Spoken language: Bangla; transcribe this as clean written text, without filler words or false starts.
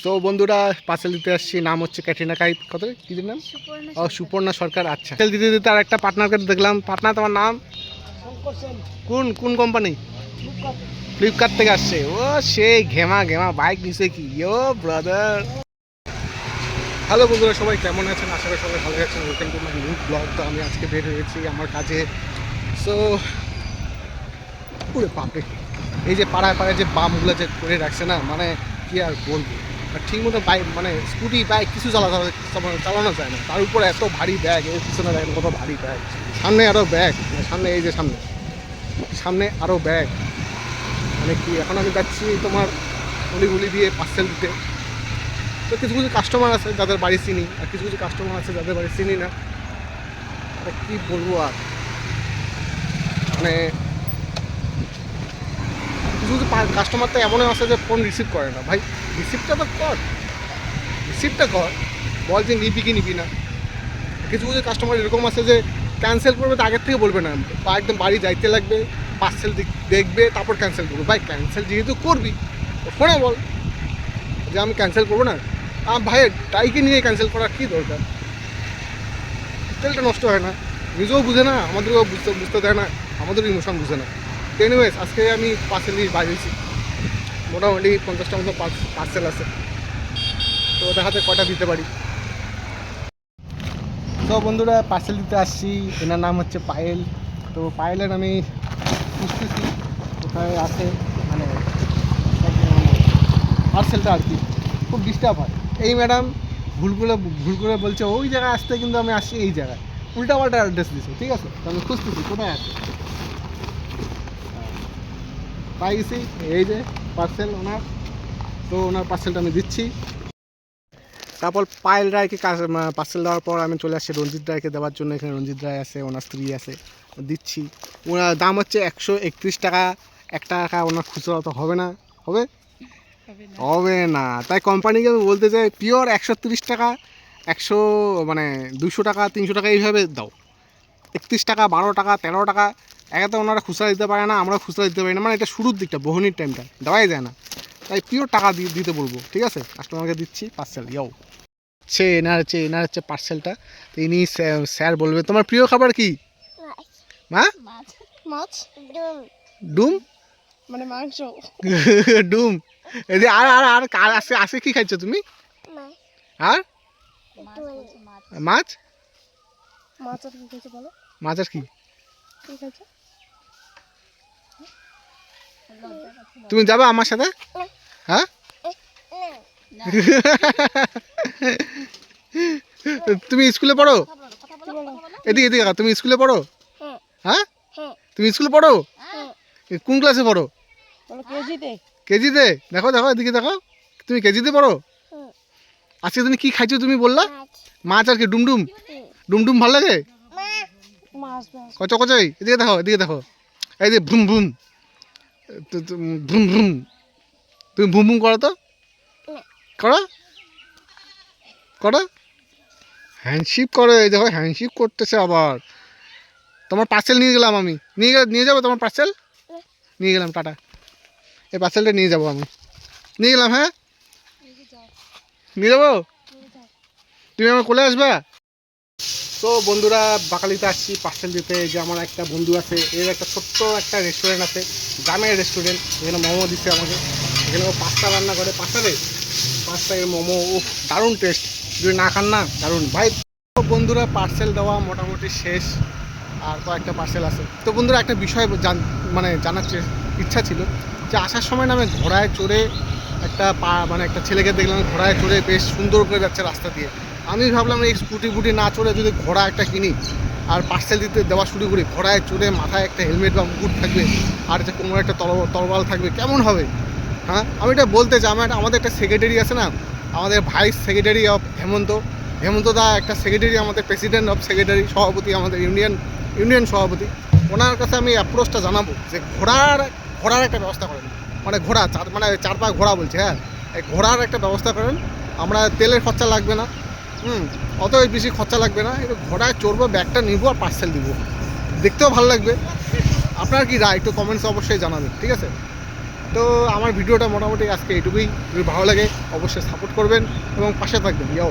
তো বন্ধুরা পার্সেল দিতে আসছি, নাম হচ্ছে ক্যাটরিনা কাইফ, কত কি নাম? ও সুপর্ণা সরকার। আচ্ছা, পার্সেল দিতে দিতে আর একটা পার্টনারকে দেখলাম। পার্টনার তোমার নাম? কোন কোন কোম্পানি? ফ্লিপকার্ট থেকে আসছে। ও সেই ঘেমা ঘেমা বাইক নিছে কি ও ব্রাদার। হ্যালো বন্ধুরা, সবাই কেমন আছেন? আশা করি সবাই ভালো আছেন। Welcome to my new blog. তো আমি আজকে বের হয়েছি আমার কাজে। সো পুরো বাপরে, এই যে পাড়ায় পাড়ায় যে বামগুলো যে করে রাখছে না, মানে কি আর বলবো। আর ঠিক মতো বাইক মানে স্কুটি বাইক কিছু চালানো যায় না। তার উপরে এত ভারী ব্যাগ, এর পিছনে দেখেন কত ভারী ব্যাগ, সামনে আরও ব্যাগ, সামনে এই যে সামনে আরও ব্যাগ। মানে কি, এখন আমি যাচ্ছি তোমার গলি দিয়ে পার্সেল দিতে। তো কিছু কিছু কাস্টমার আছে যাদের বাড়ি চিনি, আর কিছু কিছু কাস্টমার আছে যাদের বাড়ি চিনি না। কি বলবো আর, মানে কিছু কিছু কাস্টমার তো এমনই আছে যে ফোন রিসিভ করে না। ভাই রিসিভটা কর, বল যে নিবি কি নিবি না। কিছু কিছু কাস্টমার এরকম আছে যে ক্যান্সেল করবে তো আগের থেকে বলবে না, বা একদম বাড়ি যাইতে লাগবে, পার্সেল দেখবে তারপর ক্যান্সেল করবে। ভাই ক্যান্সেল যেহেতু করবি ফোনে বল যে আমি ক্যান্সেল করবো না। ভাই টাইকে নিয়ে ক্যান্সেল করার কী দরকার? তেলটা নষ্ট হয় না, নিজেও বুঝে না, আমাদেরও বুঝতে দেয় না, আমাদের ইমোশন বুঝে না। তো এনিওয়েজ, আজকে আমি পার্সেল নিয়ে বাড়িয়েছি, মোটামুটি 50টার মতো পার্সেল আছে। তো ওদের হাতে কটা দিতে পারি। তো বন্ধুরা পার্সেল দিতে আসছি, এনার নাম হচ্ছে পায়েল। তো পায়েলের আমি খুঁজতেছি কোথায় আছে, মানে পার্সেলটা আর কি। খুব ডিস্টার্ব হয়। এই ম্যাডাম ভুল করে বলছে ওই জায়গায় আসতে, কিন্তু আমি আসছি এই জায়গায়, উল্টা পাল্টা অ্যাড্রেস দিচ্ছে। ঠিক আছে, তো আমি খুঁজতেছি কোথায় আছে। পাই গেছি, এই যে পার্সেল ওনার। তো ওনার পার্সেলটা আমি দিচ্ছি। তারপর পায়েল রায়কে পার্সেল দেওয়ার পর আমি চলে আসছি রঞ্জিত রায়কে দেওয়ার জন্য। এখানে রঞ্জিত রায় আছে, ওনার স্ত্রী আছে, দিচ্ছি। ওনার দাম হচ্ছে 131 টাকা। 1 টাকা ওনার খুচরা তো হবে না, হবে না। তাই কোম্পানিকে আমি বলতে চাই, পিওর 130 টাকা, 100 মানে 200 টাকা 300 টাকা এইভাবে দাও। 31 টাকা, 12 টাকা, 13 টাকা একে তো ওনারা খুচরা দিতে পারে না, আমরা খুচরা দিতে পারি না। মানে এটা শুরুর দিকটা, বহনির টাইমটা দেওয়াই যায় না। তাই পিওর টাকা দিতে বলবো। ঠিক আছে, কাস্টমারকে দিচ্ছি পার্সেল। এনার হচ্ছে পার্সেলটা। তো ইনি স্যার বলবে তোমার প্রিয় খাবার কি? হ্যাঁ, মাছ, ডুম মানে মাংস। ডুম। এই যে আর আর আর কার আছে কি খাইছো তুমি? আর মাছ, মাছ আর কি খেয়েছে বলো? মাছ আর কি? কি খেয়েছে? তুমি যাবে আমার সাথে? হ্যাঁ, তুমি স্কুলে পড়ো? এদিকে তুমি স্কুলে পড়ো? হ্যাঁ, তুমি স্কুলে পড়ো? কোন ক্লাসে পড়ো? কেজিতে? দেখো এদিকে দেখো, তুমি কেজিতে পড়ো? আজকে তুমি কি খাইছো তুমি বললা? মাছ আর কি? ডুমডুম ভালো লাগে? কচকচাই? এদিকে দেখো, এই যে ভুম ভুম, ভুম ভুম, তুমি ভুম ভুম করো তো, করো হ্যান্ডশিপ করো। এই দেখো হ্যান্ডশিপ করতেছে আবার। তোমার পার্সেল নিয়ে গেলাম আমি, নিয়ে যাবো তোমার পার্সেল? নিয়ে গেলাম, টাটা। এই পার্সেলটা নিয়ে যাবো আমি, নিয়ে গেলাম। হ্যাঁ, নিয়ে যাবো, তুমি আমার কোলে আসবা। তো বন্ধুরা বাকালিতে আসছি পার্সেল দিতে। যে আমার একটা বন্ধু আছে, এর একটা ছোট্ট একটা রেস্টুরেন্ট আছে, গ্রামের রেস্টুরেন্ট। এখানে মোমো দিচ্ছে আমাকে। এখানে ও পাস্তা রান্না করে, পাস্তায় মোমো, ও দারুণ টেস্ট। যদি না খান না, দারুণ ভাই। তো বন্ধুরা পার্সেল দেওয়া মোটামুটি শেষ, আর কয়েকটা পার্সেল আছে। তো বন্ধুরা একটা বিষয় জানার ইচ্ছা ছিল, যে আসার সময় না আমি ঘোড়ায় চড়ে একটা ছেলেকে দেখলাম ঘোড়ায় চড়ে বেশ সুন্দর করে যাচ্ছে রাস্তা দিয়ে। আমি ভাবলাম এই স্কুটি না চড়ে যদি ঘোড়া একটা কিনি আর পার্সেল দিতে দেওয়া শুরু করি, ঘোড়ায় চড়ে মাথায় একটা হেলমেট বা মুকুট থাকবে, আর একটা কোমরে একটা তরবাল থাকবে, কেমন হবে? হ্যাঁ, আমি এটা বলতে চাই। আমাদের একটা সেক্রেটারি আছে না, আমাদের ভাইস সেক্রেটারি অফ হেমন্ত দা, একটা সেক্রেটারি, আমাদের প্রেসিডেন্ট অফ সেক্রেটারি, সভাপতি, আমাদের ইউনিয়ন সভাপতি। ওনার কাছে আমি অ্যাপ্রোচটা জানাবো যে ঘোড়ার একটা ব্যবস্থা করেন। মানে ঘোড়া চার পা ঘোড়া বলছে, হ্যাঁ, এই ঘোড়ার একটা ব্যবস্থা করেন। আমরা তেলের খরচা লাগবে না, অত বেশি খরচা লাগবে না। একটু ঘোড়ায় চড়বো, ব্যাগটা নিবো আর পার্সেল দিব, দেখতেও ভালো লাগবে। আপনার কি রায় একটু কমেন্টসে অবশ্যই জানাবেন। ঠিক আছে। তো আমার ভিডিওটা মোটামুটি আজকে এইটুকুই। যদি ভালো লাগে অবশ্যই সাপোর্ট করবেন এবং পাশে থাকবেন। যাও।